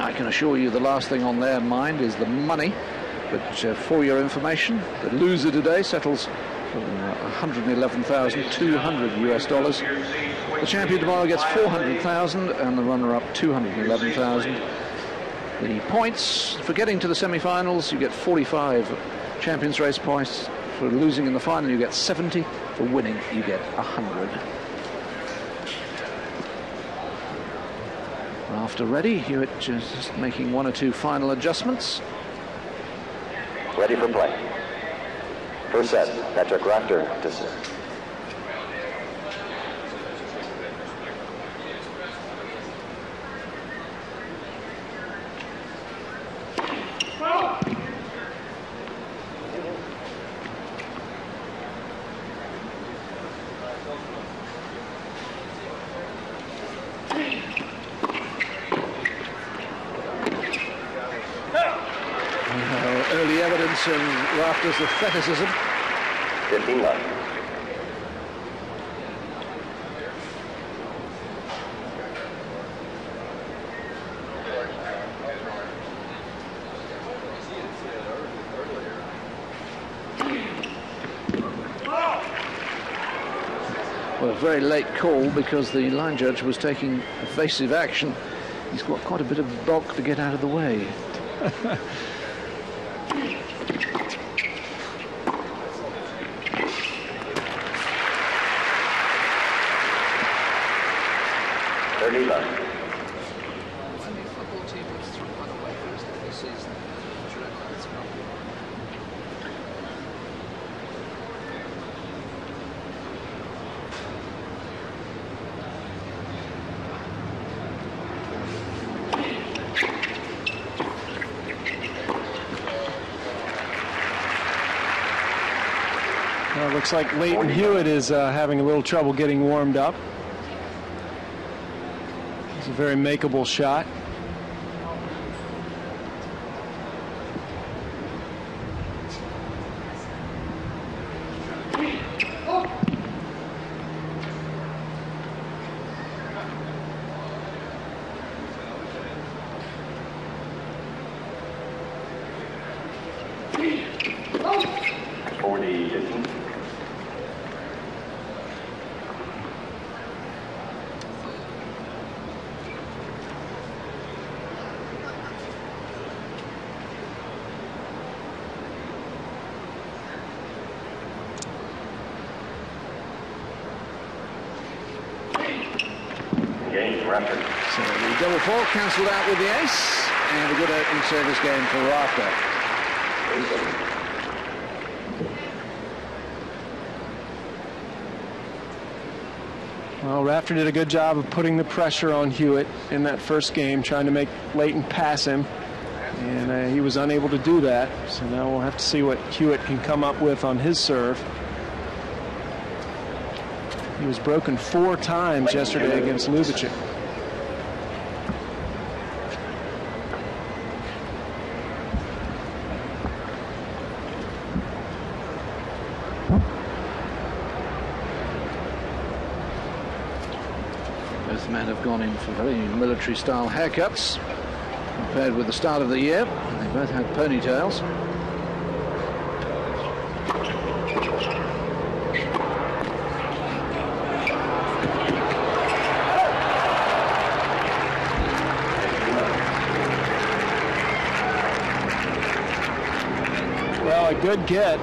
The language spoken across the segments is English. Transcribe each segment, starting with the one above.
I can assure you the last thing on their mind is the money. But for your information, the loser today settles for $111,200 US. The champion tomorrow gets $400,000 and the runner-up $211,000. The points for getting to the semi-finals, you get 45 champions race points. For losing in the final, you get 70. For winning, you get 100. Rafter ready. Hewitt just making one or two final adjustments. Ready for play. First set, Patrick Rafter to serve. Early evidence in Rafter's athleticism. 15 left. Well, a very late call because the line judge was taking evasive action. He's got quite a bit of bulk to get out of the way. Looks like Leighton Hewitt is having a little trouble getting warmed up. It's a very makeable shot. So the double fault cancelled out with the ace, and a good opening service game for Rafter. Well, Rafter did a good job of putting the pressure on Hewitt in that first game, trying to make Leighton pass him, and he was unable to do that. So now we'll have to see what Hewitt can come up with on his serve. He was broken 4 times yesterday against Lubitsch. Both men have gone in for very military-style haircuts compared with the start of the year. They both had ponytails. Well, a good get.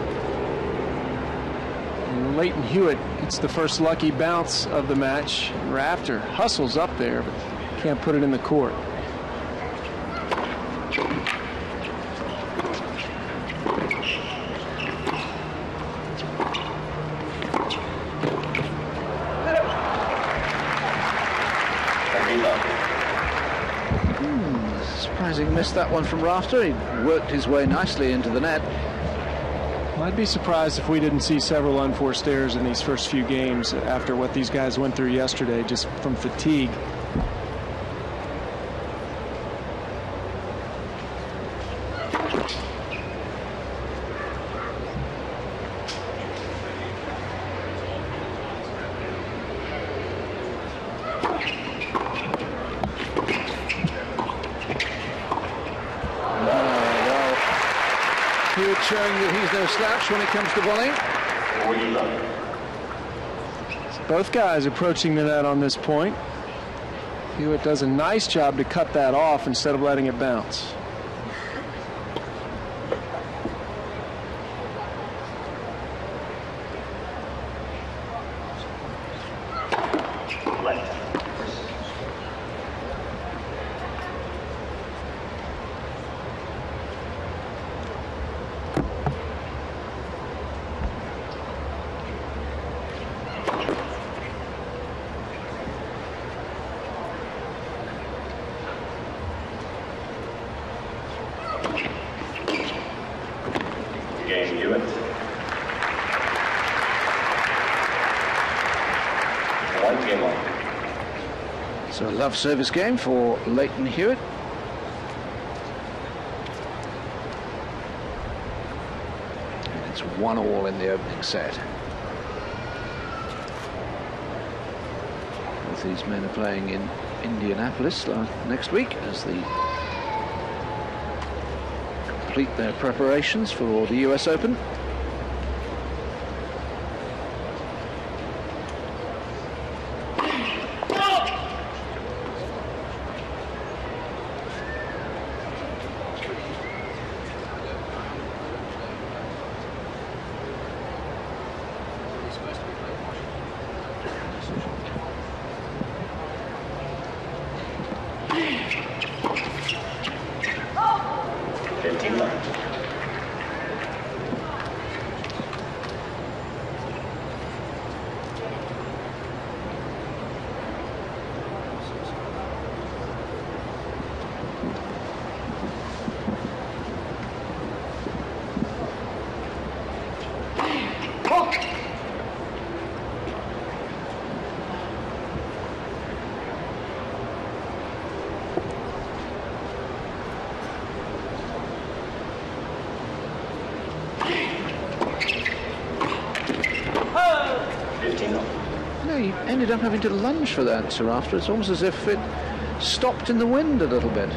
And Leighton Hewitt gets the first lucky bounce of the match. Rafter hustles up there, but can't put it in the court. Surprising missed that one from Rafter. He worked his way nicely into the net. I'd be surprised if we didn't see several unforced errors in these first few games after what these guys went through yesterday, just from fatigue. showing that he's no slouch when it comes to volleying. So both guys approaching the net on this point. Hewitt does a nice job to cut that off instead of letting it bounce. Hewitt. 1 game on. So a love service game for Leighton Hewitt. And it's 1-1 in the opening set. Both these men are playing in Indianapolis next week as they complete their preparations for the US Open. He ended up having to lunge for that, Sir Rafter. It's almost as if it stopped in the wind a little bit.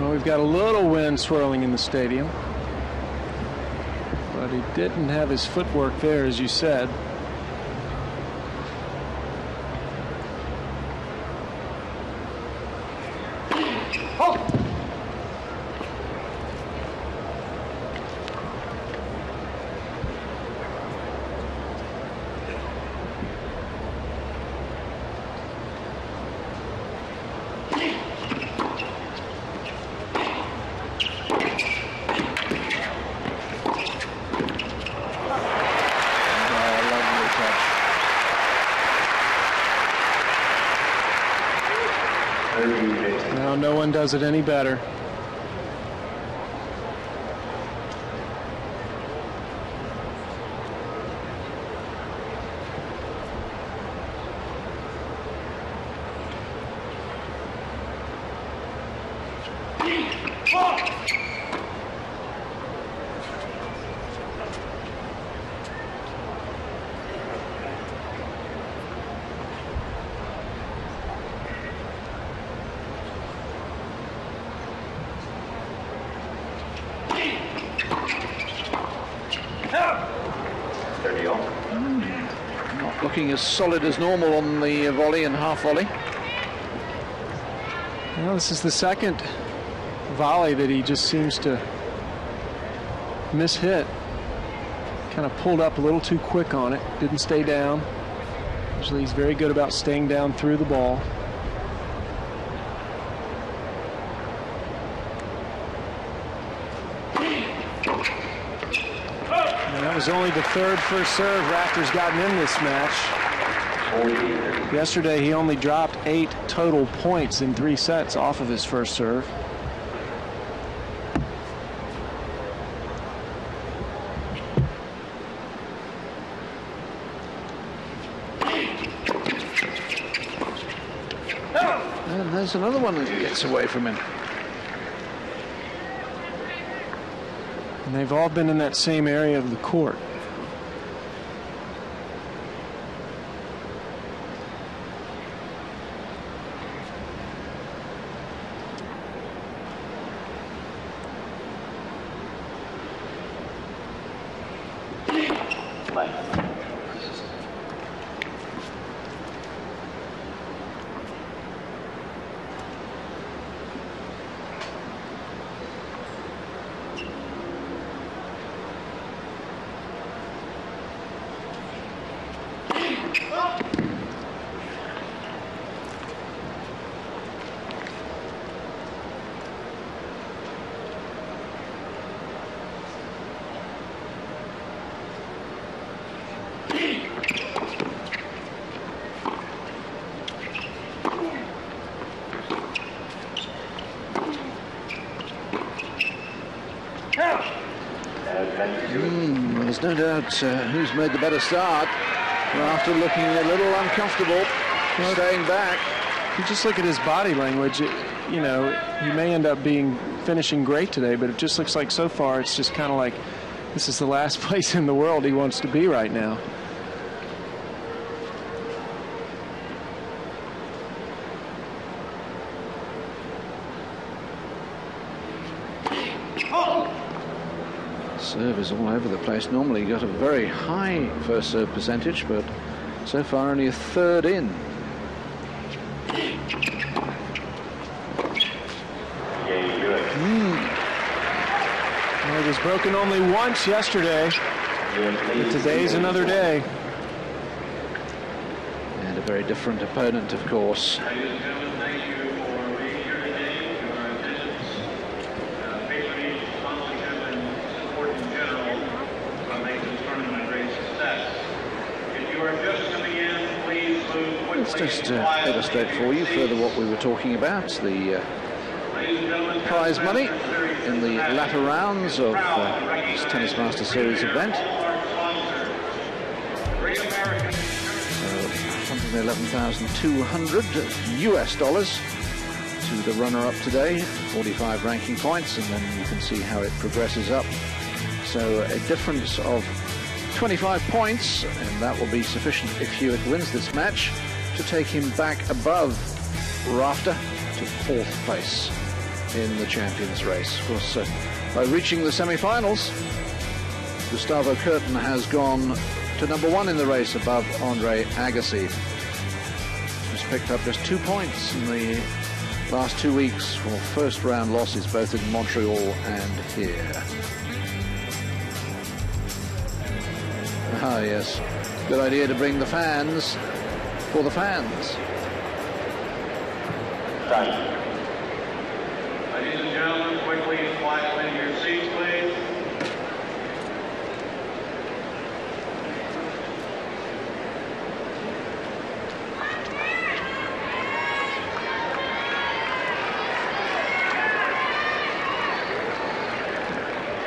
Well, we've got a little wind swirling in the stadium. But he didn't have his footwork there, as you said. Now no one does it any better. Not looking as solid as normal on the volley and half volley. Well, this is the second volley that he just seems to miss-hit. Kind of pulled up a little too quick on it. Didn't stay down. Usually he's very good about staying down through the ball. That was only the third first serve Rafter's gotten in this match. Yesterday he only dropped 8 total points in 3 sets off of his first serve. And there's another one that gets away from him. And they've all been in that same area of the court. Play. There's no doubt who's made the better start. Rafter looking a little uncomfortable, staying back. You just look at his body language. You know, he may end up finishing great today, but it just looks like so far it's just kind of like this is the last place in the world he wants to be right now. Serve is all over the place. Normally you got a very high first serve percentage, but so far only a third in. Well, it was broken only once yesterday, but today's another day. And a very different opponent, of course. Let's just illustrate for you further what we were talking about, the prize money in the latter rounds of this Tennis Master Series event. So $111,200 US to the runner-up today, 45 ranking points, and then you can see how it progresses up. So a difference of 25 points, and that will be sufficient if Hewitt wins this match to take him back above Rafter to 4th place in the champions race. Of course, by reaching the semi-finals, Gustavo Curtin has gone to number 1 in the race above Andre Agassi, who's picked up just 2 points in the last 2 weeks for first round losses both in Montreal and here. Ah, yes. Good idea to bring the fans for the fans. Time. Ladies and gentlemen, quickly and quietly to your seats, please.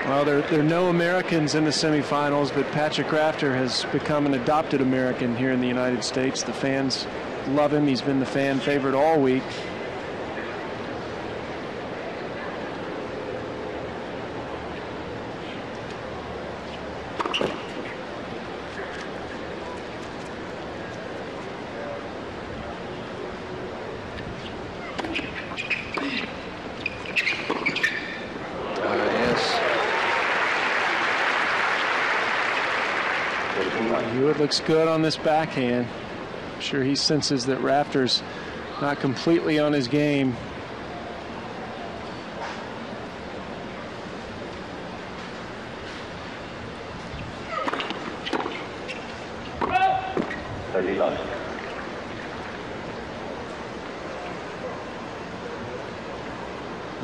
Well, there are no Americans in the semifinals, but Patrick Rafter has become an adopted American here in the United States. The fans love him. He's been the fan favorite all week. Hewitt looks good on this backhand. I'm sure he senses that Rafter's not completely on his game.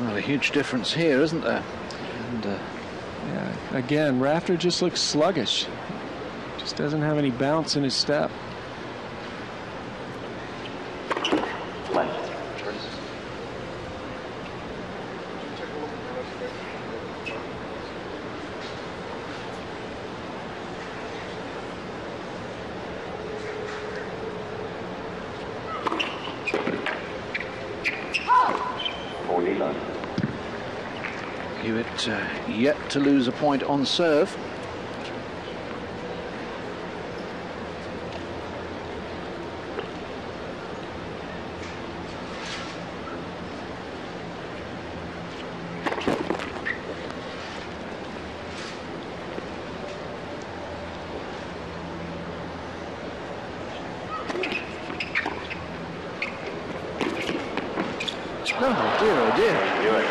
Well, a huge difference here, isn't there? And, yeah, again, Rafter just looks sluggish. Just doesn't have any bounce in his step. Hewitt yet to lose a point on serve. Oh dear, oh dear. Hewitt.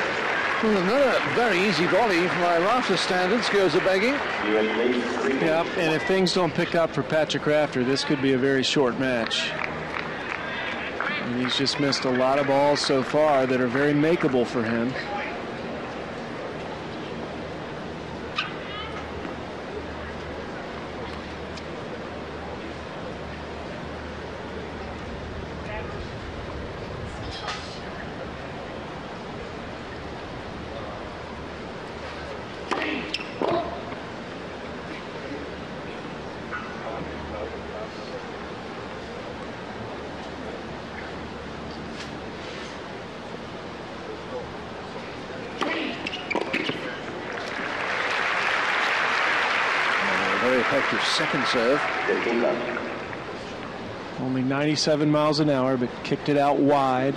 Well, another very easy volley by Rafter standards goes a-begging. Hewitt leads 3 games. Yeah, and if things don't pick up for Patrick Rafter, this could be a very short match. And he's just missed a lot of balls so far that are very makeable for him. Very effective second serve. 15 left. Only 97 miles an hour, but kicked it out wide.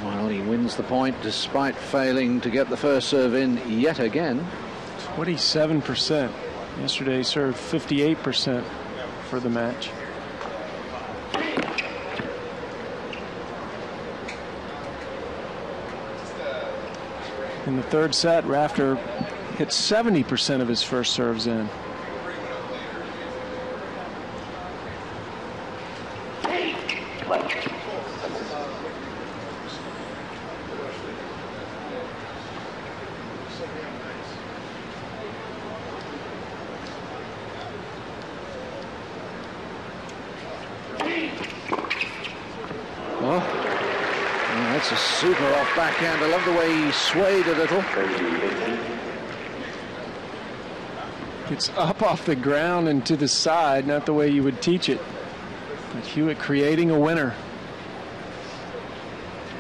Well, he wins the point despite failing to get the first serve in yet again. 27%. Yesterday he served 58% for the match. In the third set, Rafter hit 70% of his first serves in. That's a super off backhand. I love the way he swayed a little. It's up off the ground and to the side, not the way you would teach it. But Hewitt creating a winner.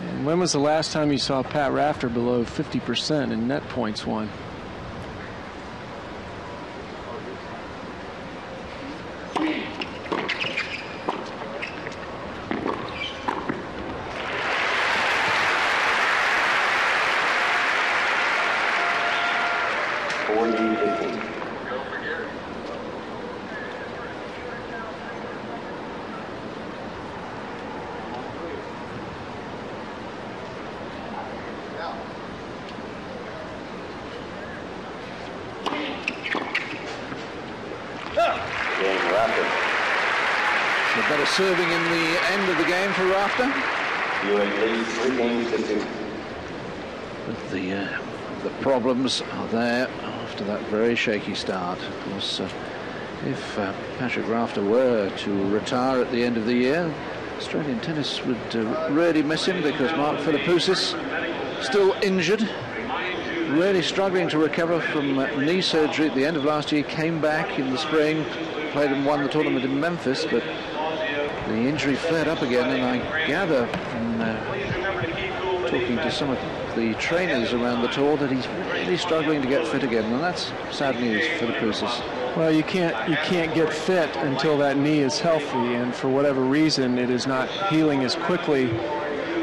And when was the last time you saw Pat Rafter below 50% in net points won? Better serving in the end of the game for Rafter. Hewitt leads 3 games to 2. But the problems are there after that very shaky start. Of course, if Patrick Rafter were to retire at the end of the year, Australian tennis would really miss him, because Mark Philippoussis still injured, really struggling to recover from knee surgery at the end of last year. Came back in the spring, played and won the tournament in Memphis, but the injury flared up again, and I gather from talking to some of the trainers around the tour that he's really struggling to get fit again, and that's sad news for the Philippoussis. Well, you can't get fit until that knee is healthy, and for whatever reason, it is not healing as quickly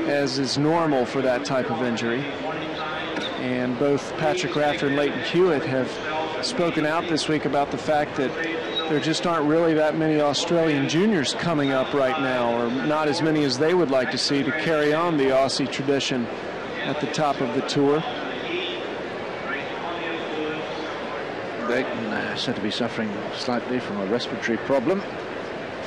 as is normal for that type of injury. And both Patrick Rafter and Lleyton Hewitt have spoken out this week about the fact that there just aren't really that many Australian juniors coming up right now, or not as many as they would like to see, to carry on the Aussie tradition at the top of the tour. Lleyton said to be suffering slightly from a respiratory problem.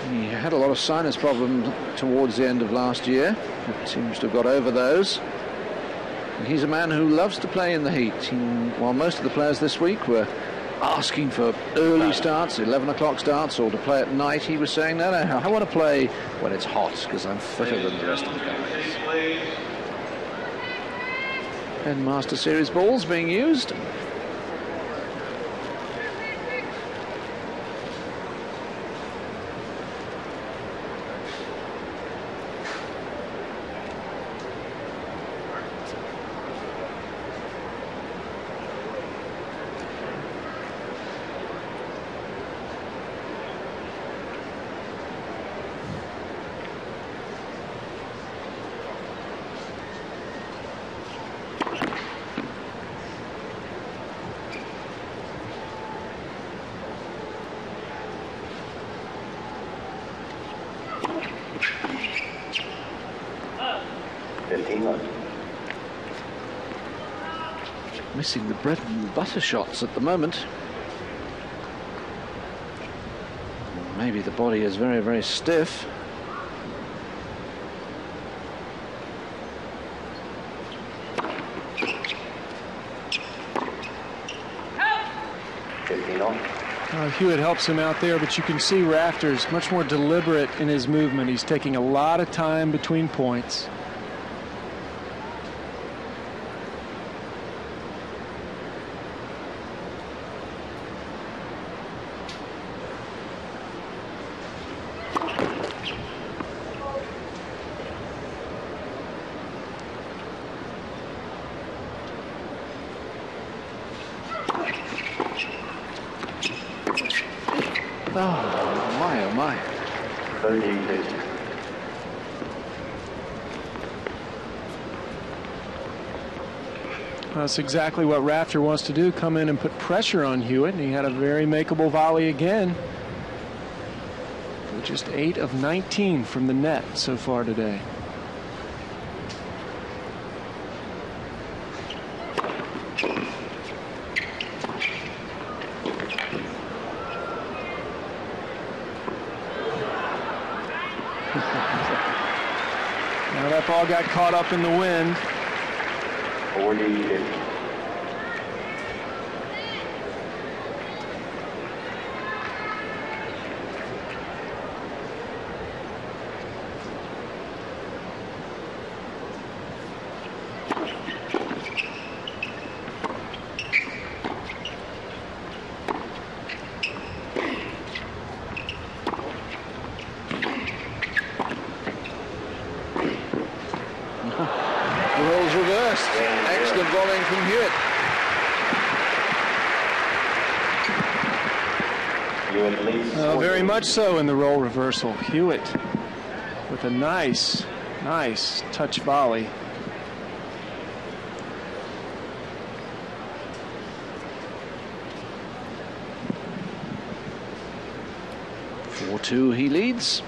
He had a lot of sinus problems towards the end of last year, but seems to have got over those. And he's a man who loves to play in the heat. While most of the players this week were asking for early starts, 11 o'clock starts, or to play at night, he was saying, no, I want to play when it's hot, because I'm fitter than the rest of the guys. And Master Series balls being used. 15 left. Missing the bread and butter shots at the moment. Maybe the body is very, very stiff. Hewitt helps him out there, but you can see Rafter's much more deliberate in his movement. He's taking a lot of time between points. Oh my. 32. That's exactly what Rafter wants to do, come in and put pressure on Hewitt, and he had a very makeable volley again. Just 8 of 19 from the net so far today. Now that ball got caught up in the wind. 40-50. Roles reversed. Excellent volleying from Hewitt. Very much so in the role reversal. Hewitt with a nice touch volley. He leads.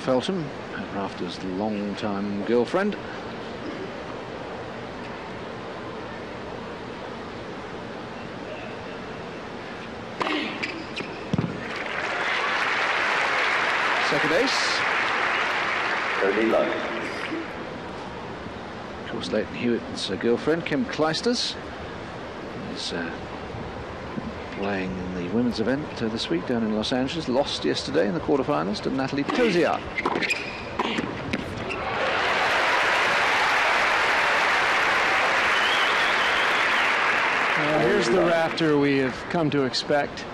Felton, Rafter's long-time girlfriend. Second ace. 30 love. Of course, Leighton Hewitt's girlfriend, Kim Clijsters, is playing in the women's event this week down in Los Angeles. Lost yesterday in the quarterfinals to Natalie Toziak. Here's the Rafter we have come to expect.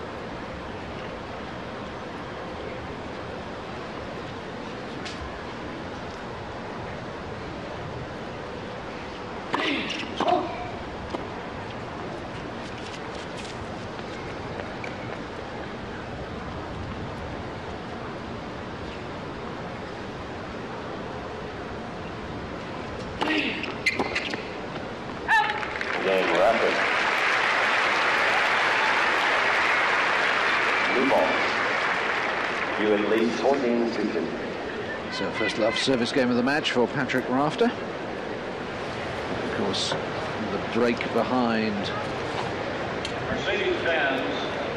So first love service game of the match for Patrick Rafter. Of course, the break behind.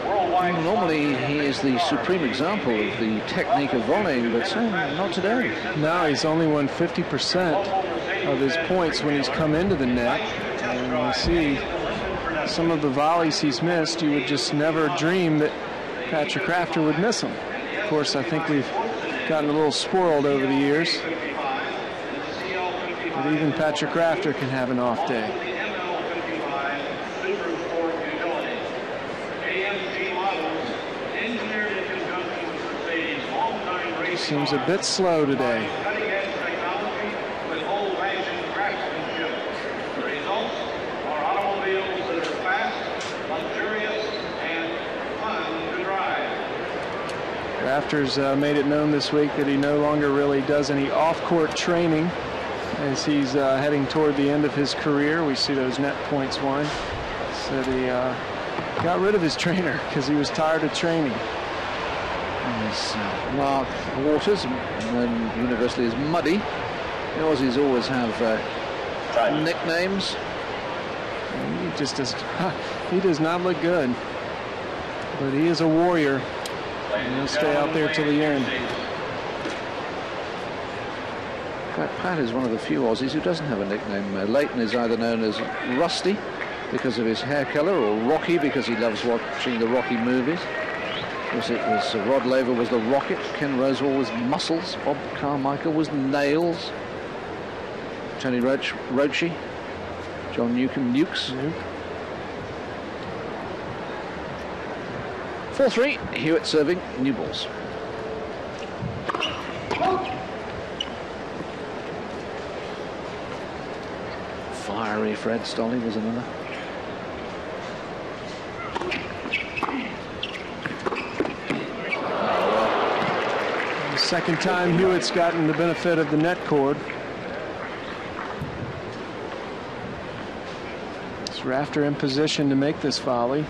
Well, normally he is the supreme example of the technique of volleying, but not today. No, he's only won 50% of his points when he's come into the net. And you see some of the volleys he's missed, you would just never dream that Patrick Rafter would miss them. Of course, I think we've gotten a little spoiled over the years. But even Patrick Rafter can have an off day. Seems a bit slow today. Rafter's made it known this week that he no longer really does any off-court training as he's heading toward the end of his career. We see those net points won. Said he got rid of his trainer because he was tired of training. Yes, Mark Waters, known universally as Muddy. The Aussies always have nicknames. He just he does not look good, but he is a warrior. And he'll stay out there till the end. Pat is one of the few Aussies who doesn't have a nickname. Leighton is either known as Rusty because of his hair colour, or Rocky because he loves watching the Rocky movies. Of course, it was Rod Laver was the Rocket, Ken Rosewall was Muscles, Bob Carmichael was Nails, Tony Roche, John Newcomb Nukes. 4-3, Hewitt serving, new balls. Fiery Fred Stolle was another. The second time Hewitt's gotten the benefit of the net cord. It's Rafter in position to make this volley.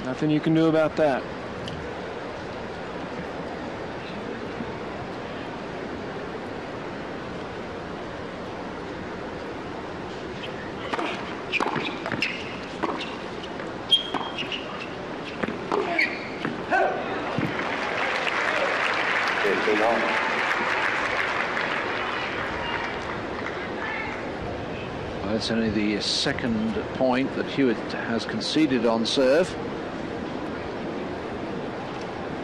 Nothing you can do about that. Well, it's only the second point that Hewitt has conceded on serve.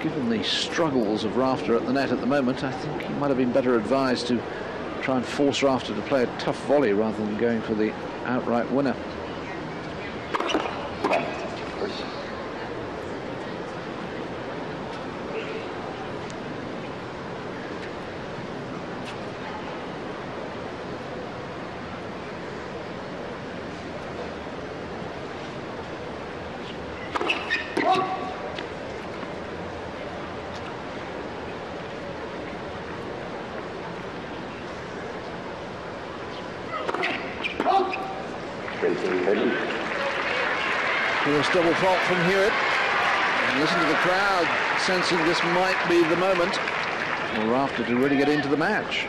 Given the struggles of Rafter at the net at the moment, I think he might have been better advised to try and force Rafter to play a tough volley rather than going for the outright winner. Double fault from Hewitt. And listen to the crowd sensing this might be the moment for Rafter to really get into the match.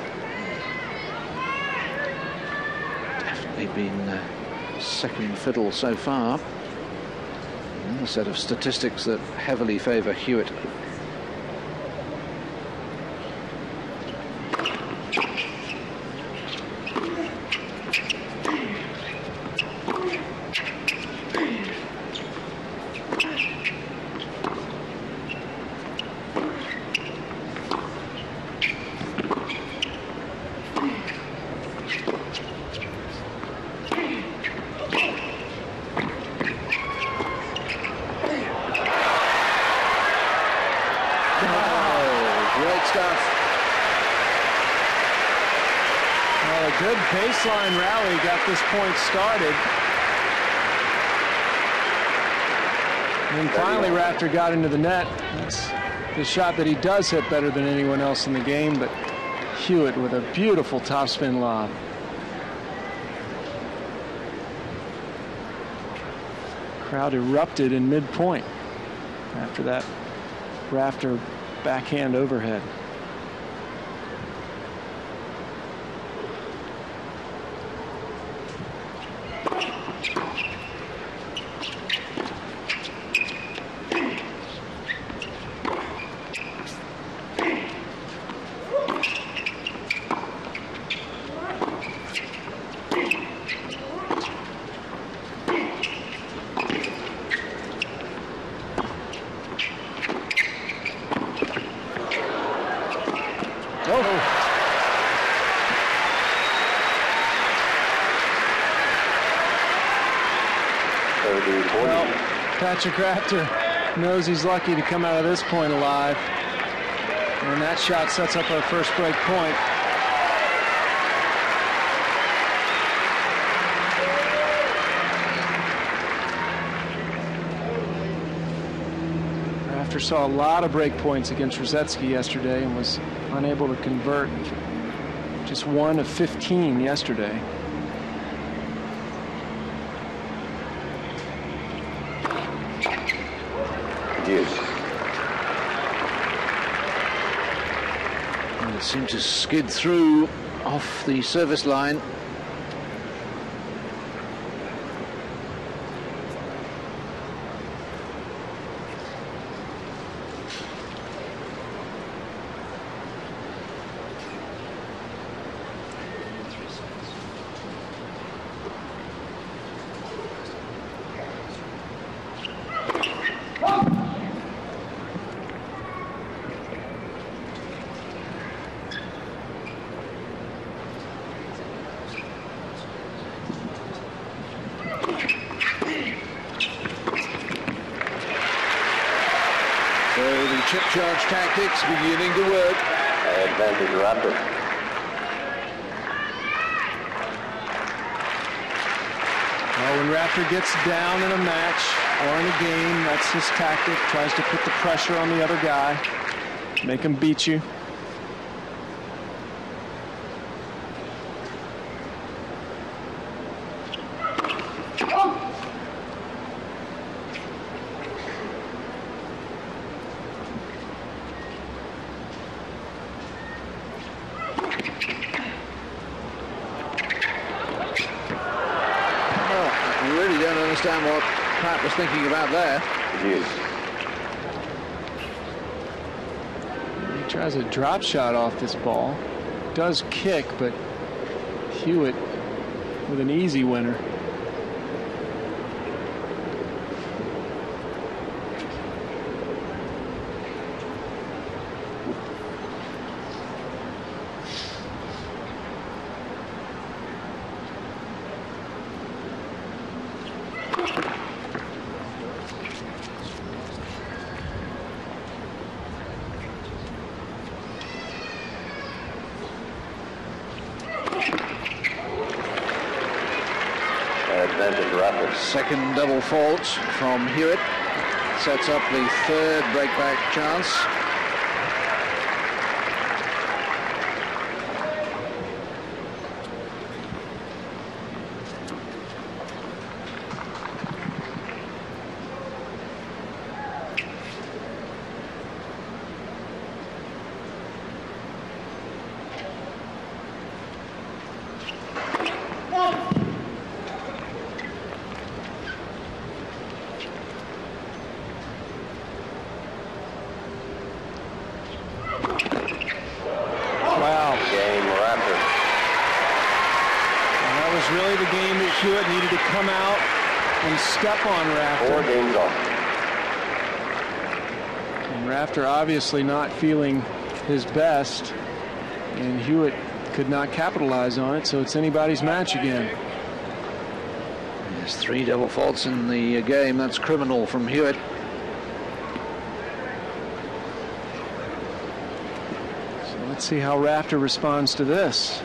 Definitely been second fiddle so far. Another set of statistics that heavily favour Hewitt. Good baseline rally got this point started. And finally Rafter got into the net. That's the shot that he does hit better than anyone else in the game, but Hewitt with a beautiful topspin lob. Crowd erupted in midpoint after that Rafter backhand overhead. Well, Patrick Rafter knows he's lucky to come out of this point alive. And that shot sets up our first break point. Rafter saw a lot of break points against Rosetsky yesterday and was unable to convert. Just 1 of 15 yesterday. And it seemed to skid through off the service line. Chip charge tactics beginning to work. Advantage Rafter. Well, when Rafter gets down in a match or in a game, that's his tactic. Tries to put the pressure on the other guy, make him beat you. Understand what Pat was thinking about there. Yes. He tries a drop shot off this ball. Does kick, but Hewitt with an easy winner. Second double fault from Hewitt sets up the third breakback chance. Hewitt needed to come out and step on Rafter. 4 games off. And Rafter obviously not feeling his best, and Hewitt could not capitalize on it, so it's anybody's match again. There's 3 double faults in the game. That's criminal from Hewitt. So let's see how Rafter responds to this.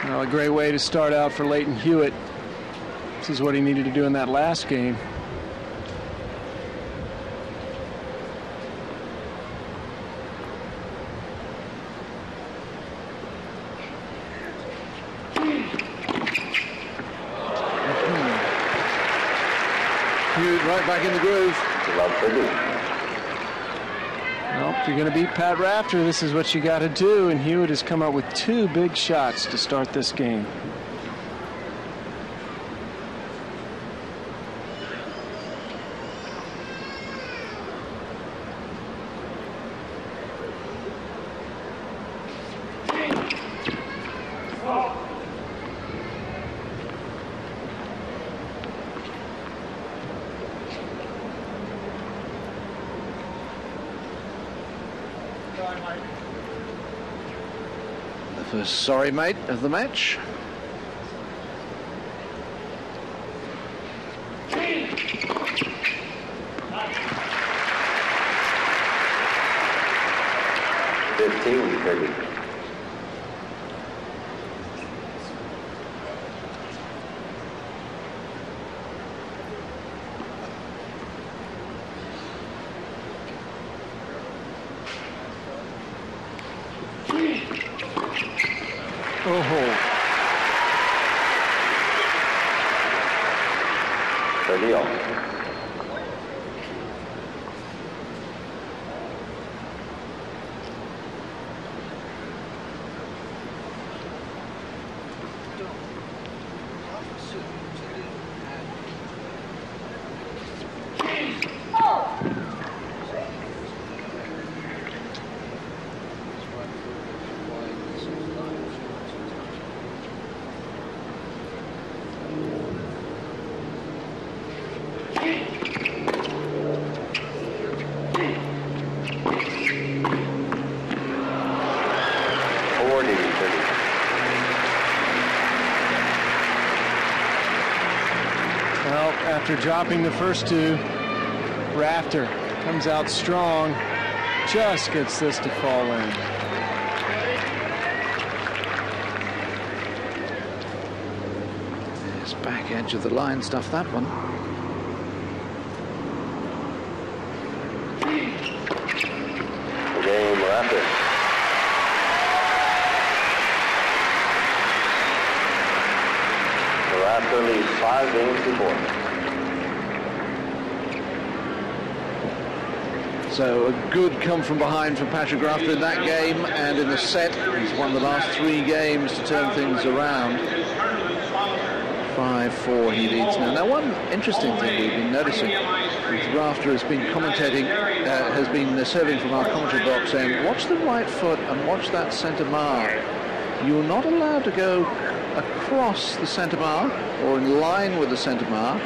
Well, a great way to start out for Leighton Hewitt. This is what he needed to do in that last game. Hewitt right back in the groove. Well, if you're going to beat Pat Rafter, this is what you got to do, and Hewitt has come up with 2 big shots to start this game. First sorry mate of the match. After dropping the first two, Rafter comes out strong, just gets this to fall in. There's back edge of the line stuff, that one. Game, Rafter. Rafter leads 5 games to 4. So a good come from behind from Patrick Rafter in that game, and in the set he's won the last 3 games to turn things around. 5-4 he leads now. Now one interesting thing we've been noticing is Rafter has been commentating, has been serving from our commentary box saying, watch the right foot and watch that centre mark. You're not allowed to go across the centre mark or in line with the centre mark.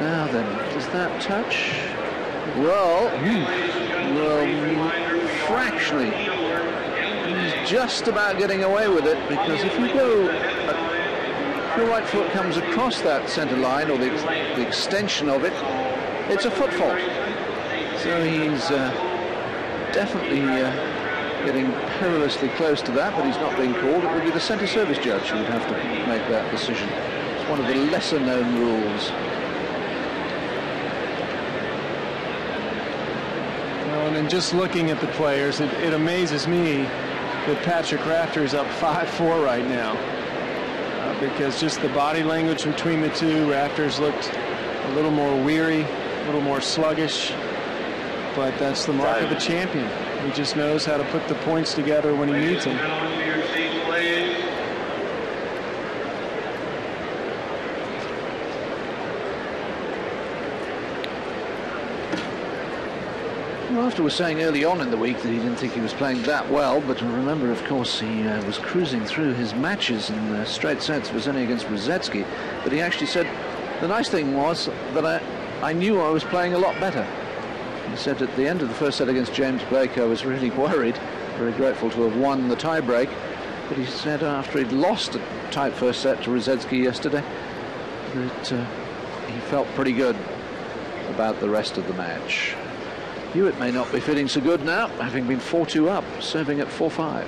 Now then, does that touch? Well, fractionally, he's just about getting away with it, because if you go, if your right foot comes across that centre line or the extension of it, it's a foot fault. So he's definitely getting perilously close to that, but he's not being called. It would be the centre service judge who would have to make that decision. It's one of the lesser known rules. And just looking at the players, it amazes me that Patrick Rafter is up 5-4 right now, because just the body language between the two, Rafter's looked a little more weary, a little more sluggish, but that's the mark of a champion. He just knows how to put the points together when he needs them. Rafter was saying early on in the week that he didn't think he was playing that well, but remember, of course, he was cruising through his matches in straight sets. It was only against Ruzetsky, but he actually said the nice thing was that I knew I was playing a lot better. He said at the end of the first set against James Blake, I was really worried, very grateful to have won the tie-break, but he said after he'd lost a tight first set to Ruzetsky yesterday that he felt pretty good about the rest of the match. Hewitt may not be feeling so good now, having been 4-2 up, serving at 4-5.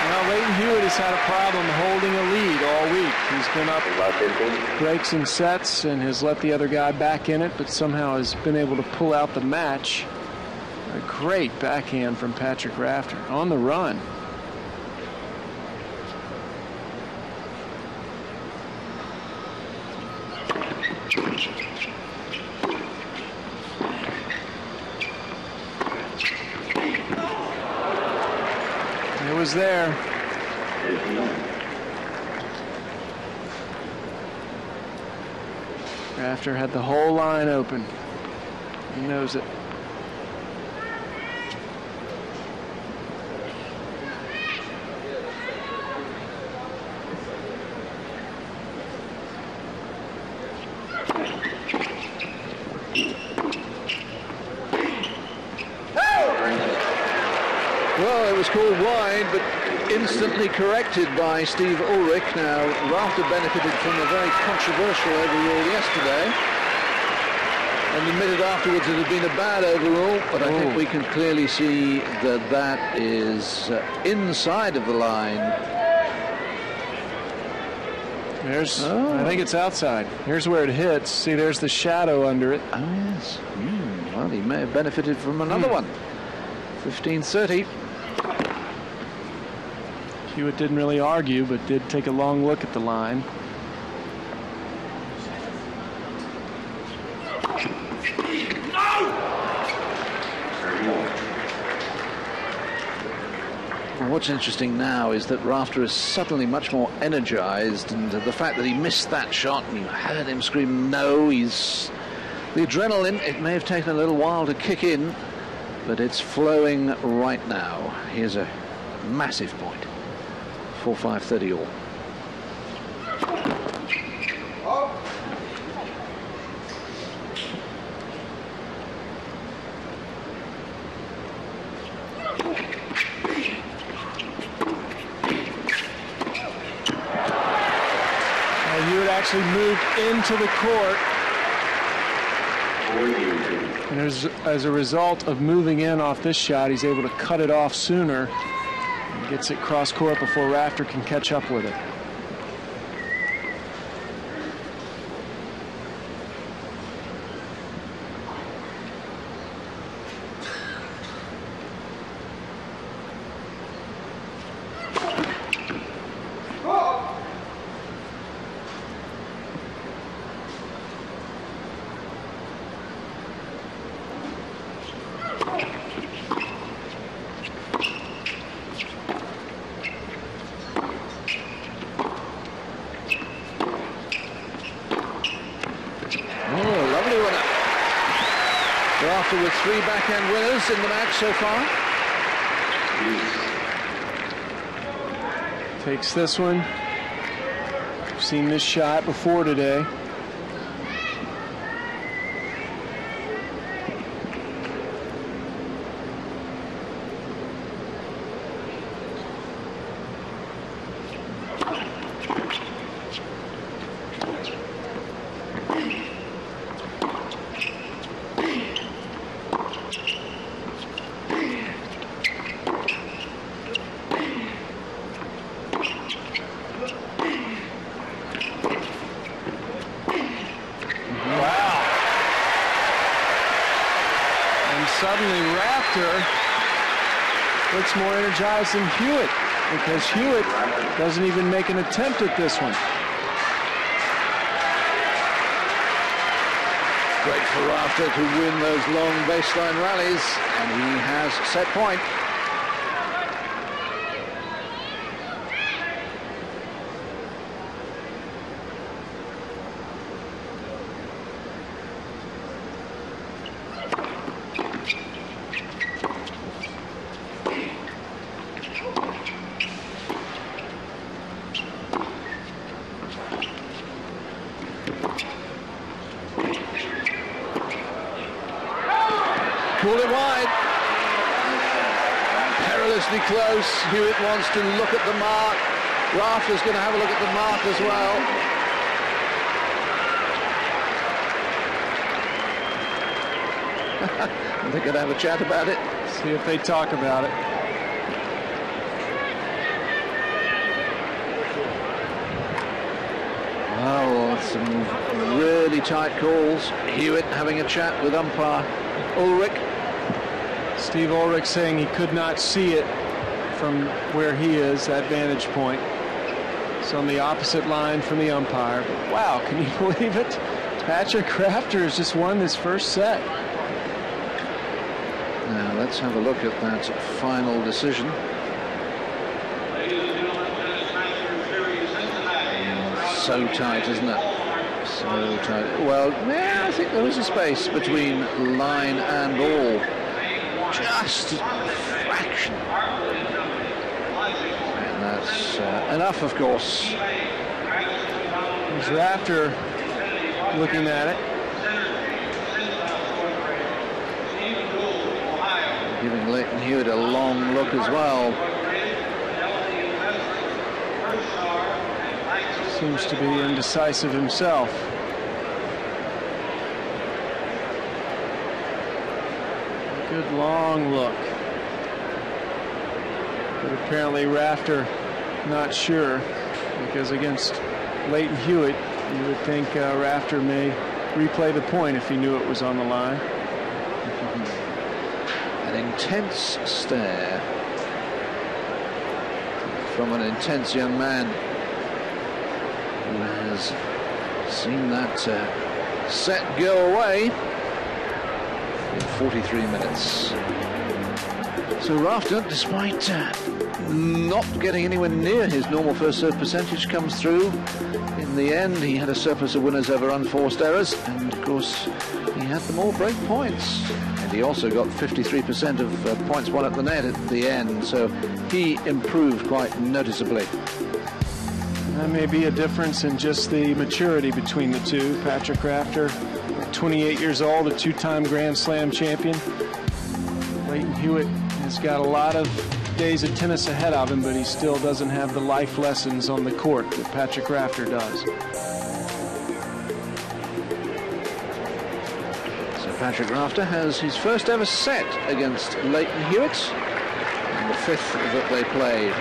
Well, Leighton Hewitt has had a problem holding a lead all week. He's been up breaks and sets and has let the other guy back in it, but somehow has been able to pull out the match. A great backhand from Patrick Rafter on the run. It was there. Rafter had the whole line open. He knows it. called wide, but instantly corrected by Steve Ulrich. Now, Rafter benefited from a very controversial overrule yesterday and admitted afterwards it had been a bad overrule, but I think we can clearly see that that is inside of the line. There's, I think it's outside. Here's where it hits. See, there's the shadow under it. Oh, yes. Well, he may have benefited from another one. 15-30. Hewitt didn't really argue, but did take a long look at the line. What's interesting now is that Rafter is suddenly much more energized, and the fact that he missed that shot and you heard him scream no, he's the adrenaline, it may have taken a little while to kick in, but it's flowing right now. Here's a massive point. 4-5-30 all. Hewitt actually moved into the court, and as a result of moving in off this shot, he's able to cut it off sooner and gets it cross court before Rafter can catch up with it. Rafter with 3 backhand winners in the match so far. Takes this one. We've seen this shot before today. Suddenly Rafter looks more energized than Hewitt, because Hewitt doesn't even make an attempt at this one. Great for Rafter to win those long baseline rallies, and he has set point. Pulled it wide. Perilously close. Hewitt wants to look at the mark. Rafter's going to have a look at the mark as well. They're going to have a chat about it. See if they talk about it. Oh, some really tight calls. Hewitt having a chat with umpire Ulrich. Steve Ulrich saying he could not see it from where he is, that vantage point. It's on the opposite line from the umpire. But wow, can you believe it? Patrick Rafter has just won this first set. Now let's have a look at that final decision. So tight, isn't it? So tight. Well, yeah, I think there was a space between line and ball. Just a fraction. And that's enough, of course. There's Rafter looking at it. giving Leighton Hewitt a long look as well. Seems to be indecisive himself. A good long look. But apparently Rafter not sure, because against Leighton Hewitt, you would think Rafter may replay the point if he knew it was on the line. An intense stare from an intense young man who has seen that set go away in 43 minutes. So Rafter, despite not getting anywhere near his normal first serve percentage, comes through. In the end, he had a surplus of winners over unforced errors, and of course he had them all break points, and he also got 53% of points won at the net at the end, so he improved quite noticeably. That may be a difference in just the maturity between the two. Patrick Rafter, 28 years old, a two-time Grand Slam champion. Leighton Hewitt has got a lot of days of tennis ahead of him, but he still doesn't have the life lessons on the court that Patrick Rafter does. So Patrick Rafter has his first ever set against Leighton Hewitt, and the fifth that they played.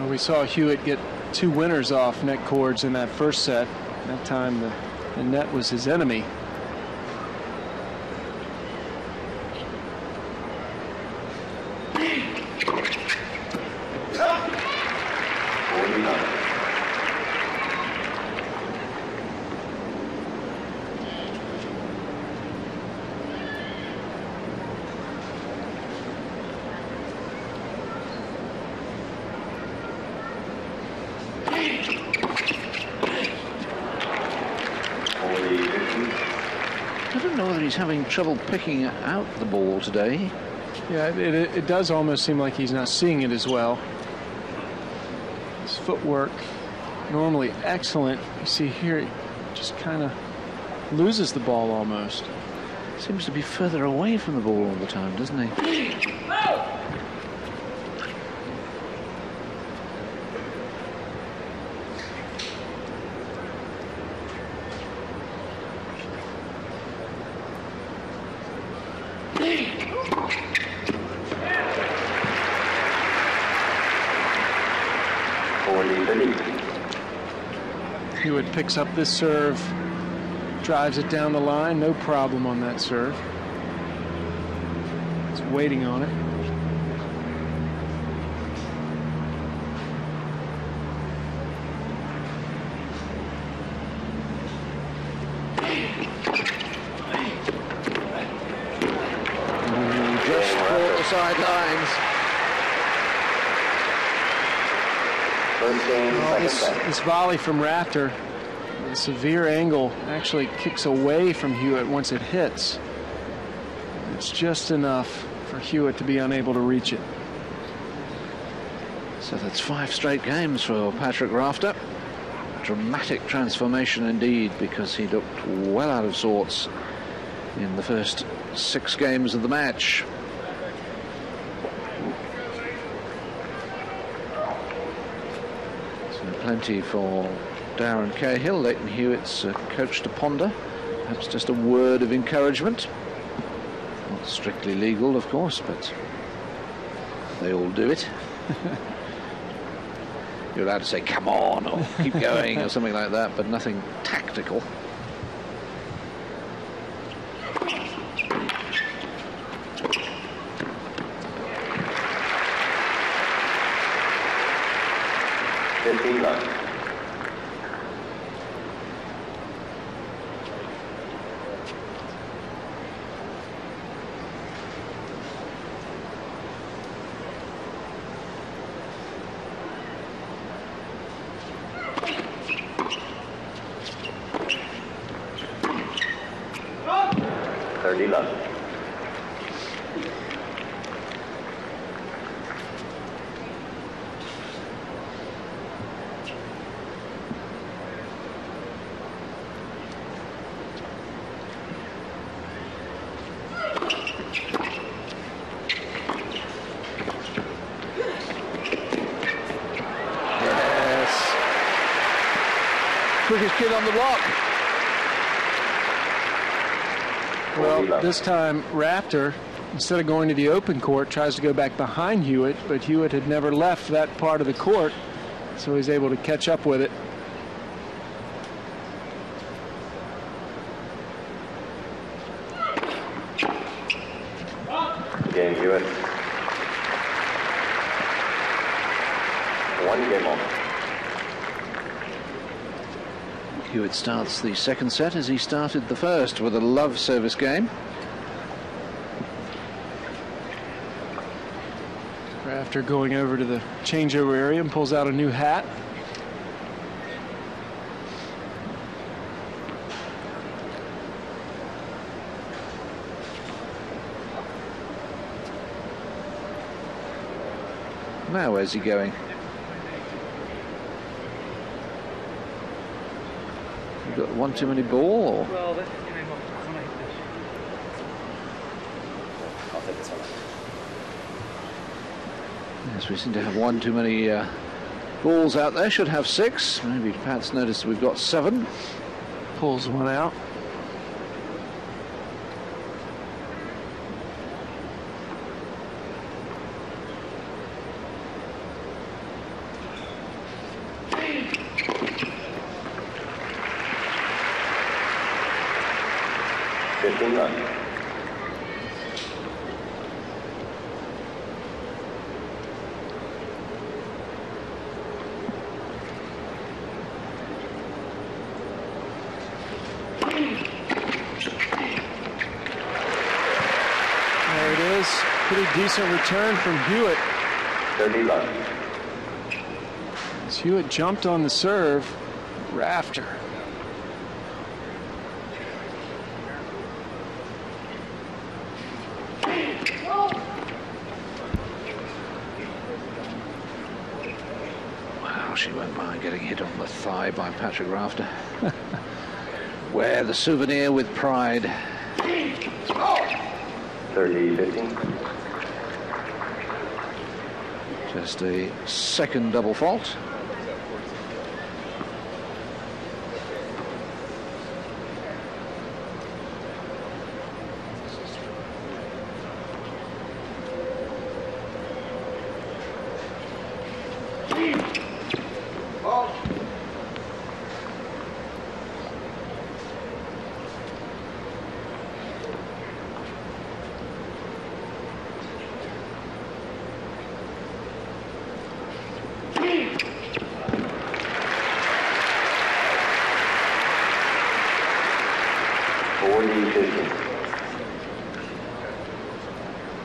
We saw Hewitt get two winners off net cords in that first set. That time the net was his enemy. He's having trouble picking out the ball today. Yeah, it does almost seem like he's not seeing it as well. His footwork, normally excellent. You see here, he just kind of loses the ball almost. Seems to be further away from the ball all the time, doesn't he? Hewitt picks up this serve, drives it down the line, no problem on that serve. He's waiting on it. Just caught the sidelines. This volley from Rafter, the severe angle, actually kicks away from Hewitt once it hits. It's just enough for Hewitt to be unable to reach it. So that's 5 straight games for Patrick Rafter. Dramatic transformation indeed, because he looked well out of sorts in the first 6 games of the match. Plenty for Darren Cahill, Leighton Hewitt's coach, to ponder. Perhaps just a word of encouragement. Not strictly legal, of course, but they all do it. You're allowed to say, come on, or keep going, or something like that, but nothing tactical. 15 love. Quickest kid on the block. Well, this time Rafter, instead of going to the open court, tries to go back behind Hewitt, but Hewitt had never left that part of the court, so he's able to catch up with it. Game Hewitt. 1 game on. Hewitt starts the second set as he started the first with a love service game. Rafter going over to the changeover area and pulls out a new hat. Now where's he going? You got one too many ball? Or? Well, that's I'll take this one. Yes, we seem to have one too many balls out there. Should have 6. Maybe Pat's noticed we've got 7. Pulls one out. Decent return from Hewitt. 30 love. As Hewitt jumped on the serve, Rafter. Wow, she went by getting hit on the thigh by Patrick Rafter. Wear the souvenir with pride. 30-15. Just a second double fault.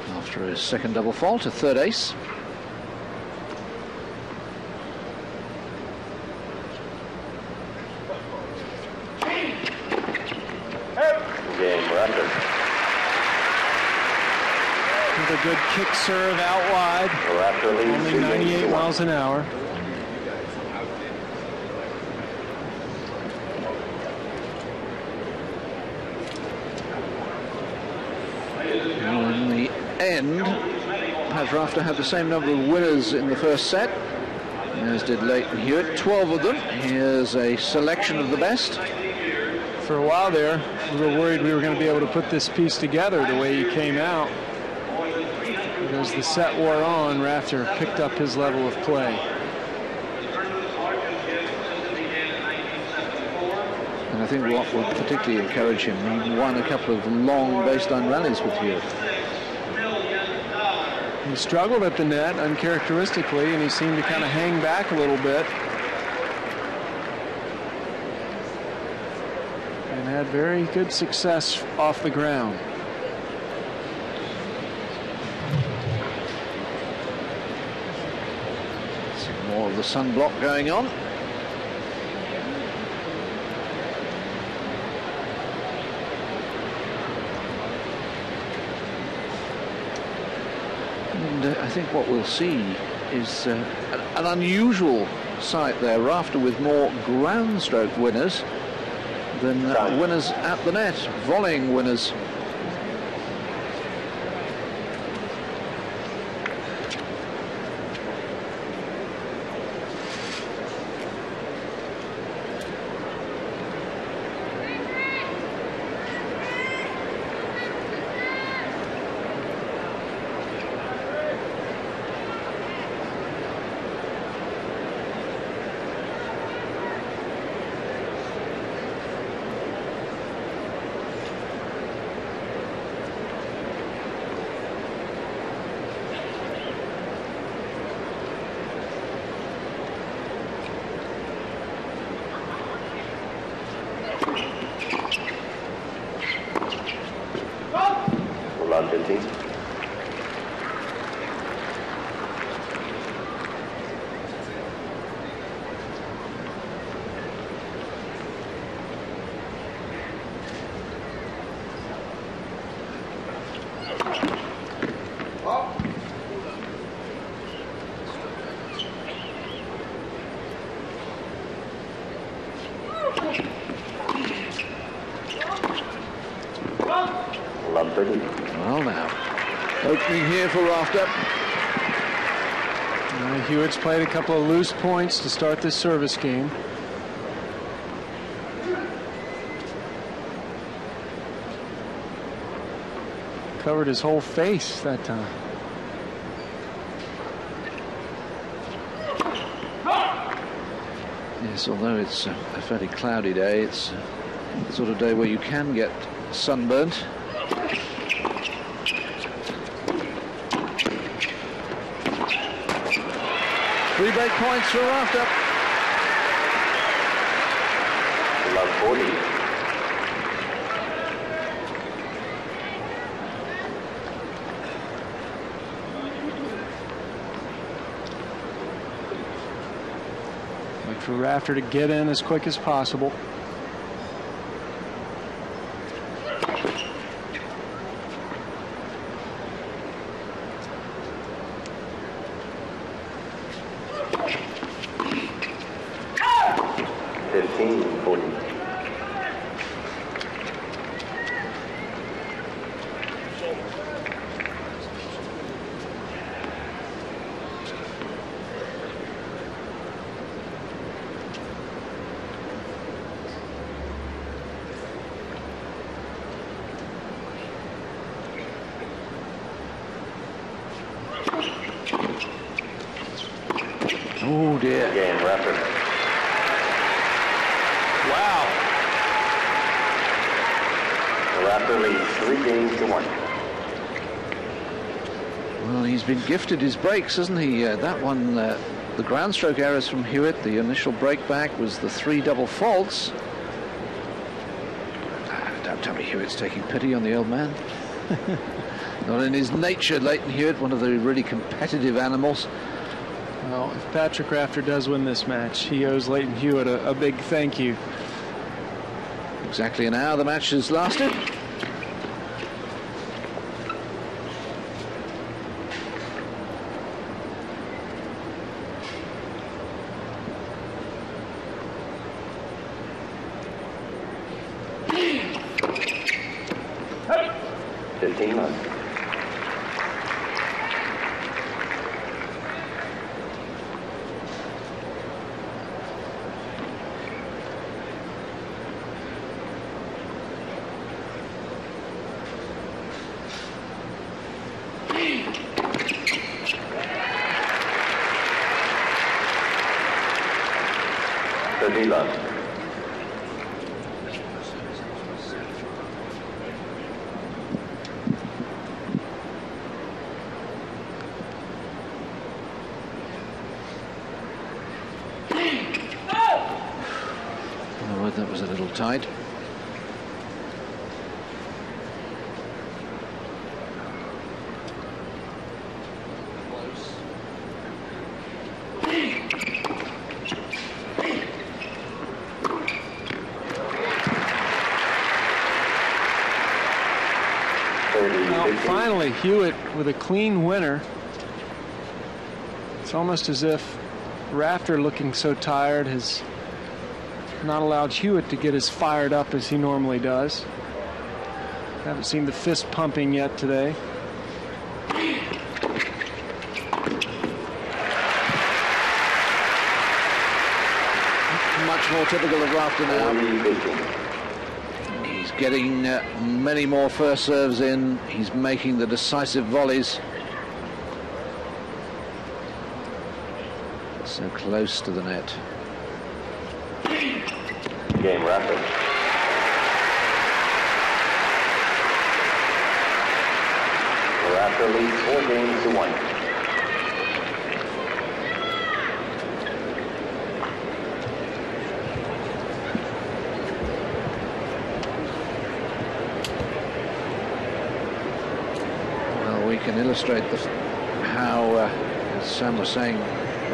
After his second double fault, a third ace. Game Rafter. With a good kick serve out wide. Rafter leads only 98 miles an hour. In the end, Pat Rafter had the same number of winners in the first set, as did Leighton Hewitt, 12 of them. Here's a selection of the best. For a while there, we were worried we were going to be able to put this piece together the way he came out. But as the set wore on, Rafter picked up his level of play. And I think what would particularly encourage him, he won a couple of long baseline rallies with Hewitt. He struggled at the net uncharacteristically, and he seemed to kind of hang back a little bit. had very good success off the ground. Some more of the sunblock going on. And I think what we'll see is an unusual sight there, Rafter with more ground stroke winners than winners at the net, volleying winners. Run 15. Run 30. Well now, opening here for Rafter. Hewitt's played a couple of loose points to start this service game. Covered his whole face that time. Yes, although it's a fairly cloudy day, it's the sort of day where you can get sunburnt. Three break points for Rafter. Run 40. Like for Rafter to get in as quick as possible. Oh dear. Game, Rafter. Wow. Rafter leads 3 games to 1. Well, he's been gifted his breaks, hasn't he? That one, the ground stroke errors from Hewitt, the initial break back was the 3 double faults. Don't tell me Hewitt's taking pity on the old man. Not in his nature, Leighton Hewitt, one of the really competitive animals. Well, if Patrick Rafter does win this match, he owes Leighton Hewitt a big thank you. Exactly an hour the match has lasted. That was a little tight. boy, Hewitt with a clean winner. It's almost as if Rafter, looking so tired, has not allowed Hewitt to get as fired up as he normally does. Haven't seen the fist pumping yet today. Much more typical of Rafter now. He's getting many more first serves in. He's making the decisive volleys. So close to the net. Game Rafter. Rafter leads 4-1. We can illustrate how, as Sam was saying,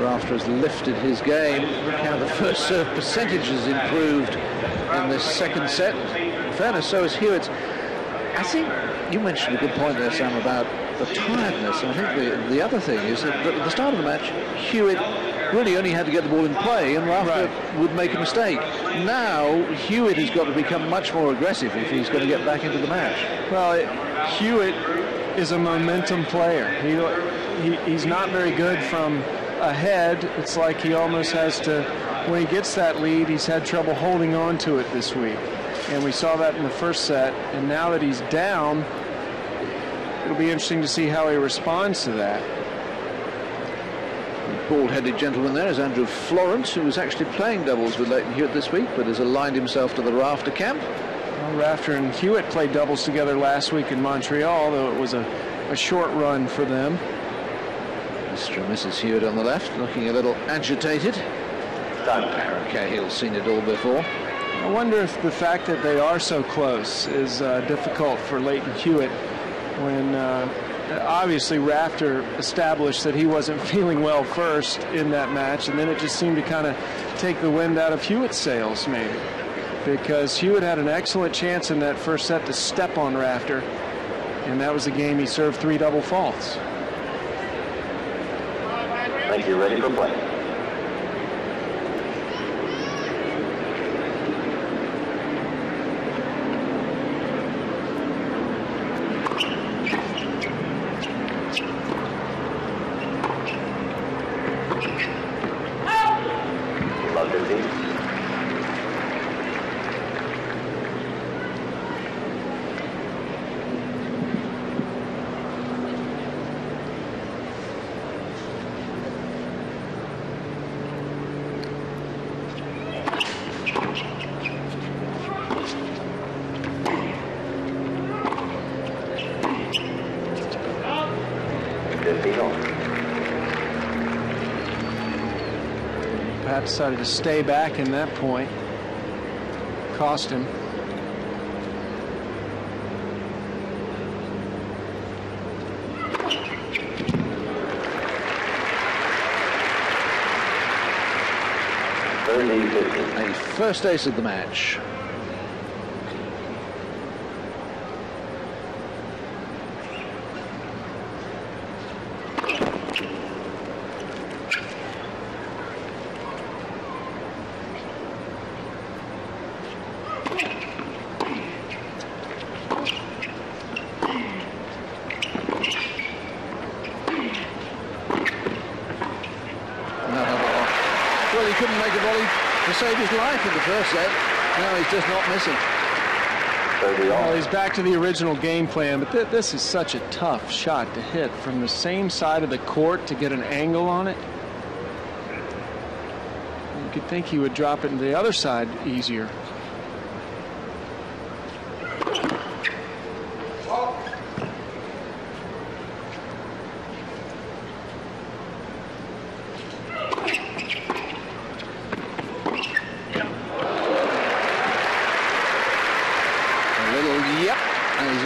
Rafter has lifted his game. Look how the first serve percentage has improved in this second set. In fairness, so has Hewitt. I think you mentioned a good point there, Sam, about the tiredness. I think the other thing is that at the start of the match, Hewitt really only had to get the ball in play, and Rafter would make a mistake. Now, Hewitt has got to become much more aggressive if he's going to get back into the match. Well, Hewitt is a momentum player. He's not very good from ahead. It's like he almost has to, when he gets that lead, he's had trouble holding on to it this week. And we saw that in the first set. And now that he's down, it'll be interesting to see how he responds to that. The bald-headed gentleman there is Andrew Florence, who was actually playing doubles with Leighton Hewitt this week, but has aligned himself to the Rafter camp. Rafter and Hewitt played doubles together last week in Montreal, though it was a short run for them. Mr. and Mrs. Hewitt on the left, looking a little agitated. Aaron Cahill's seen it all before. I wonder if the fact that they are so close is difficult for Leighton Hewitt when obviously Rafter established that he wasn't feeling well first in that match, and then it just seemed to kind of take the wind out of Hewitt's sails, maybe. Because Hewitt had an excellent chance in that first set to step on Rafter, and that was the game he served 3 double faults. Thank you. Ready for play. Love 15. Pat decided to stay back in that point. Cost him. A first ace of the match. Well, he couldn't make a volley to save his life in the first set. Now he's just not missing. Well, he's back to the original game plan, but this is such a tough shot to hit from the same side of the court to get an angle on it. You could think he would drop it to the other side easier.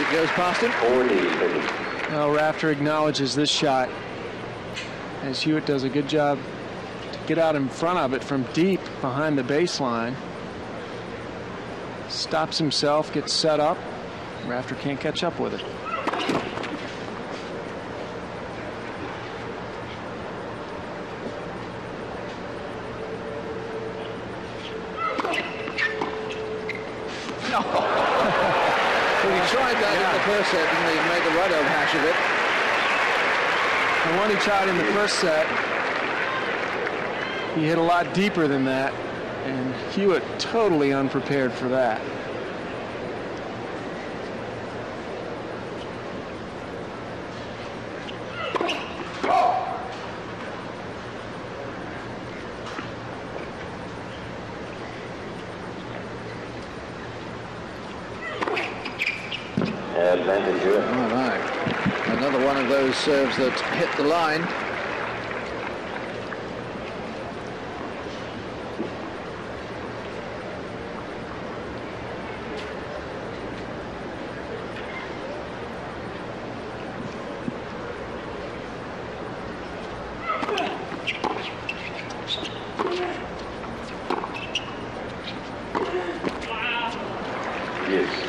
Goes past him. Well, Rafter acknowledges this shot as Hewitt does a good job to get out in front of it from deep behind the baseline. Stops himself, gets set up. Rafter can't catch up with it. first set, didn't he? He made the right old hash of it. The one he tried in the first set, he hit a lot deeper than that, and Hewitt totally unprepared for that. Advantage Hewitt. All right. Another one of those serves that hit the line. Yes.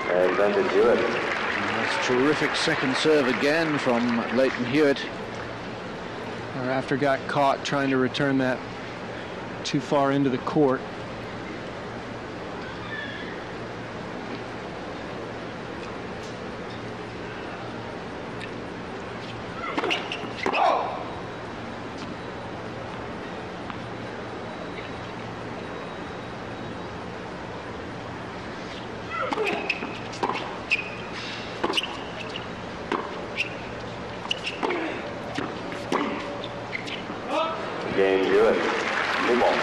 Advantage Hewitt. That's terrific second serve again from Leighton Hewitt. Rafter got caught trying to return that too far into the court. Game Hewitt. New ball.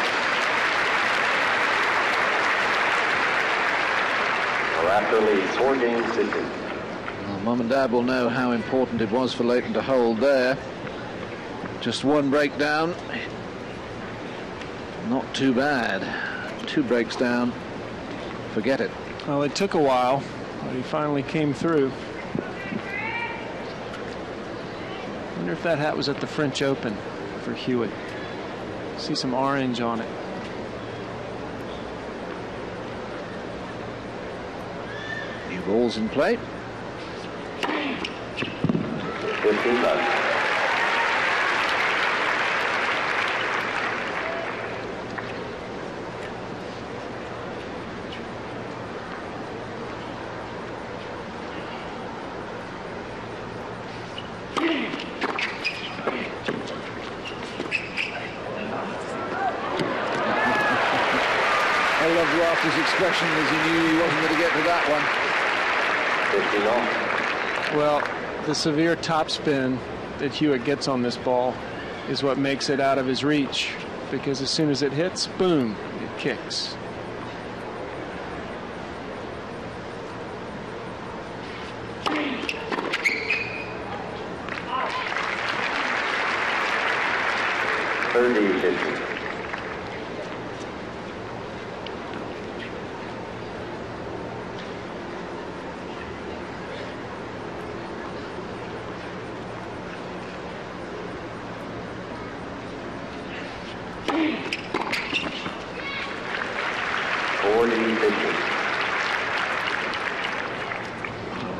Rafter leads 4 games to 2. Well, Mum and Dad will know how important it was for Leighton to hold there. Just one breakdown. Not too bad. 2 breaks down. Forget it. Well, it took a while, but he finally came through. I wonder if that hat was at the French Open for Hewitt. See some orange on it. New balls in play. 15 left. I loved Rafter's expression as he knew he wasn't going to get to that one. 15 off. Well, the severe topspin that Hewitt gets on this ball is what makes it out of his reach, because as soon as it hits, boom, it kicks.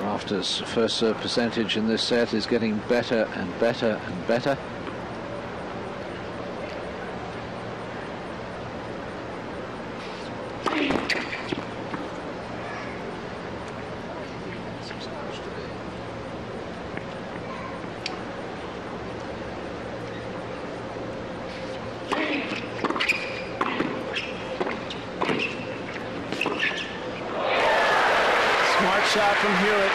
Rafter's first serve percentage in this set is getting better and better and better. Shot from Hewitt.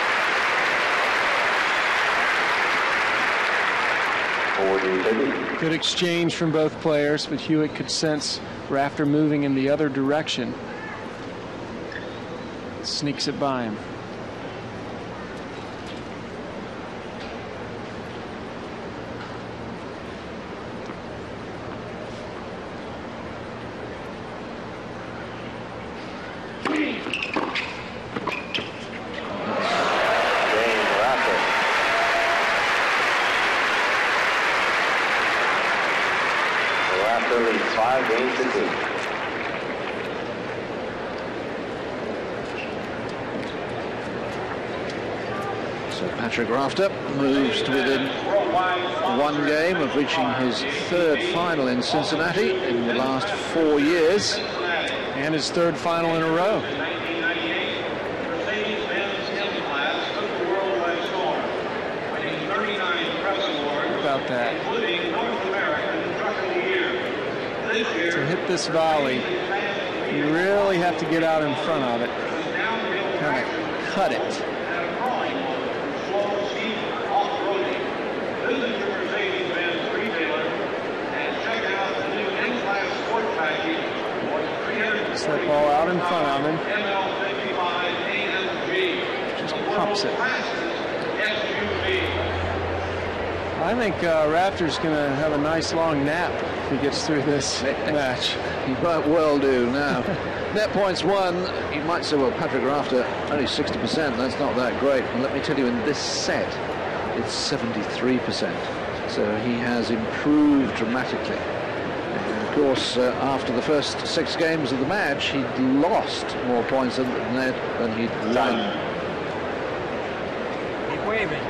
40-50. Good exchange from both players, but Hewitt could sense Rafter moving in the other direction. Sneaks it by him. Patrick Rafter moves to within one game of reaching his third final in Cincinnati in the last 4 years. And his third final in a row. About that. To hit this volley, you really have to get out in front of it, kind of cut it. Just that ball out in front of him. Just pumps it. I think Rafter's going to have a nice long nap if he gets through this match. He might well do now. Net points won. You might say, well, Patrick Rafter, only 60%. That's not that great. And let me tell you, in this set, it's 73%. So he has improved dramatically. And of course, after the first 6 games of the match, he'd lost more points than net than he'd won. Keep waving.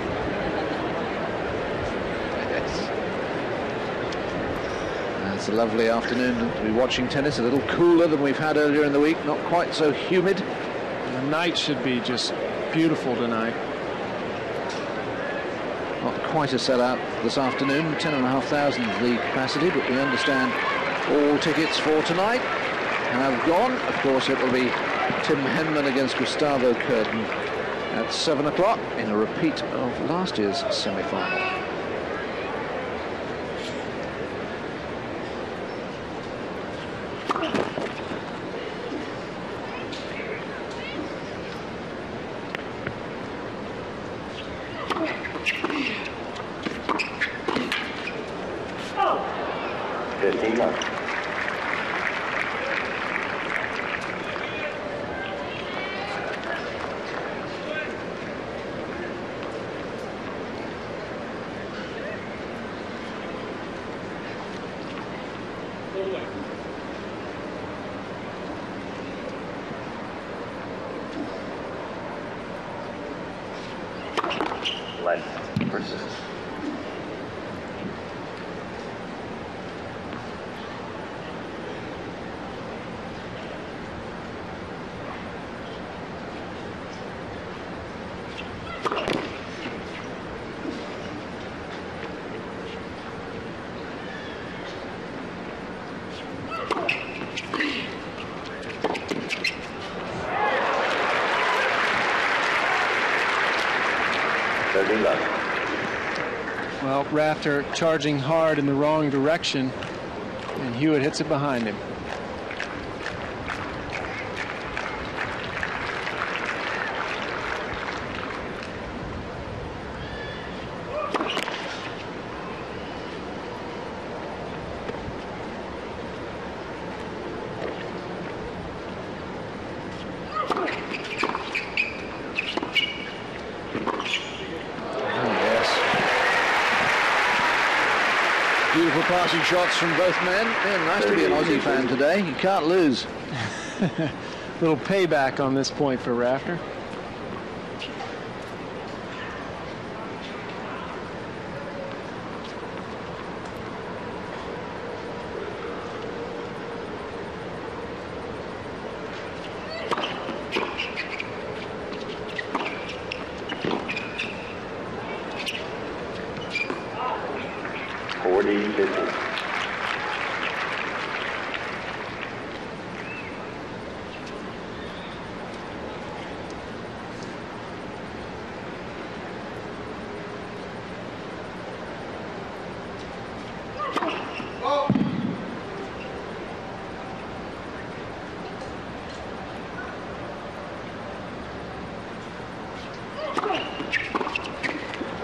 It's a lovely afternoon to be watching tennis, a little cooler than we've had earlier in the week, not quite so humid. And the night should be just beautiful tonight. Not quite a sellout this afternoon, 10,500 the capacity, but we understand all tickets for tonight have gone. Of course, it will be Tim Henman against Gustavo Curtin at 7 o'clock in a repeat of last year's semi-final. Well, Rafter charging hard in the wrong direction, and Hewitt hits it behind him. Beautiful passing shots from both men. Yeah, nice to be an Aussie fan today. You can't lose. Little payback on this point for Rafter.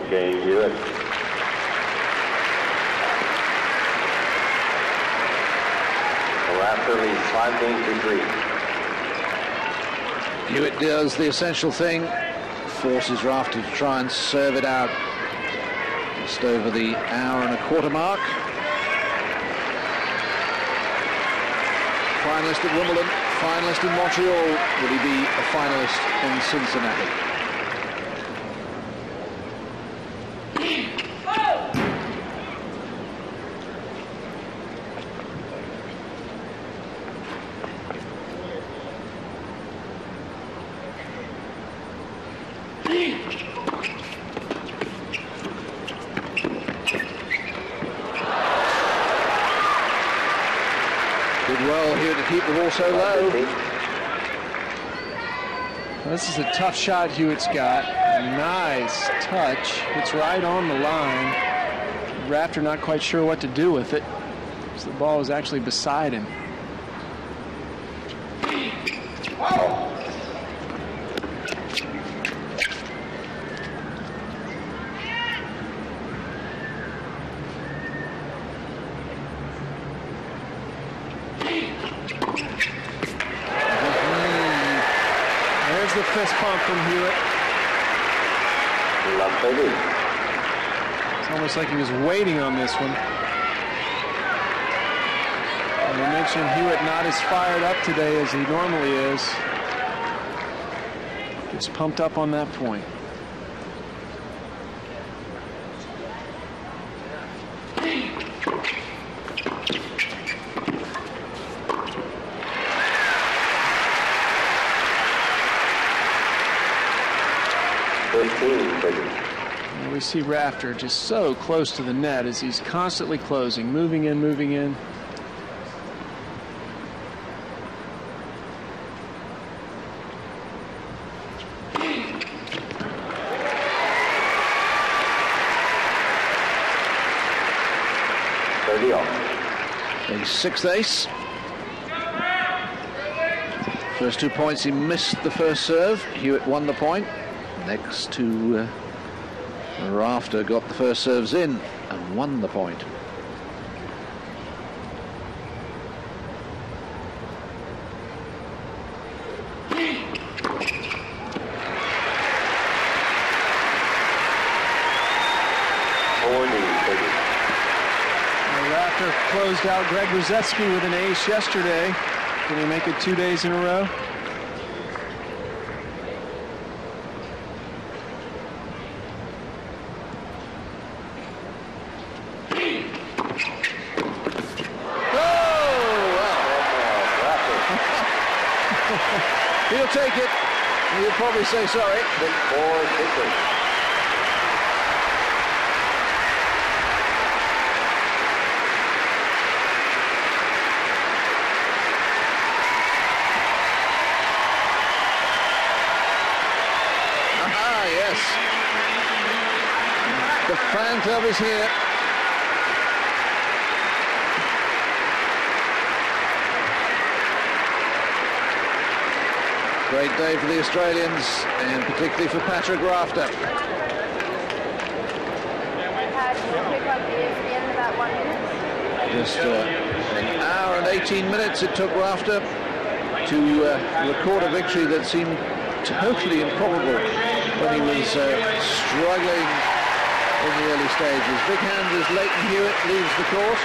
Game Hewitt. Rafter leads 5-3. Hewitt does the essential thing, forces Rafter to try and serve it out just over the hour and a quarter mark. Finalist at Wimbledon, finalist in Montreal. Will he be a finalist in Cincinnati? Did well here to keep the ball so low. This is a tough shot Hewitt's got. Nice touch. It's right on the line. Rafter not quite sure what to do with it. So the ball was actually beside him. There's the fist pump from Hewitt. It's almost like he was waiting on this one. And we mentioned Hewitt not as fired up today as he normally is. Gets pumped up on that point. And we see Rafter just so close to the net as he's constantly closing, moving in, moving in. A sixth ace. First 2 points, he missed the first serve. Hewitt won the point. Next to Rafter got the first serves in and won the point. Rafter closed out Greg Rosetsky with an ace yesterday. Can he make it 2 days in a row? He'll take it. He'll probably say sorry. Aha, yes. The fan club is here. Great day for the Australians, and particularly for Patrick Rafter. Just an hour and 18 minutes it took Rafter to record a victory that seemed totally improbable when he was struggling in the early stages. Big hand as Leighton Hewitt leaves the court.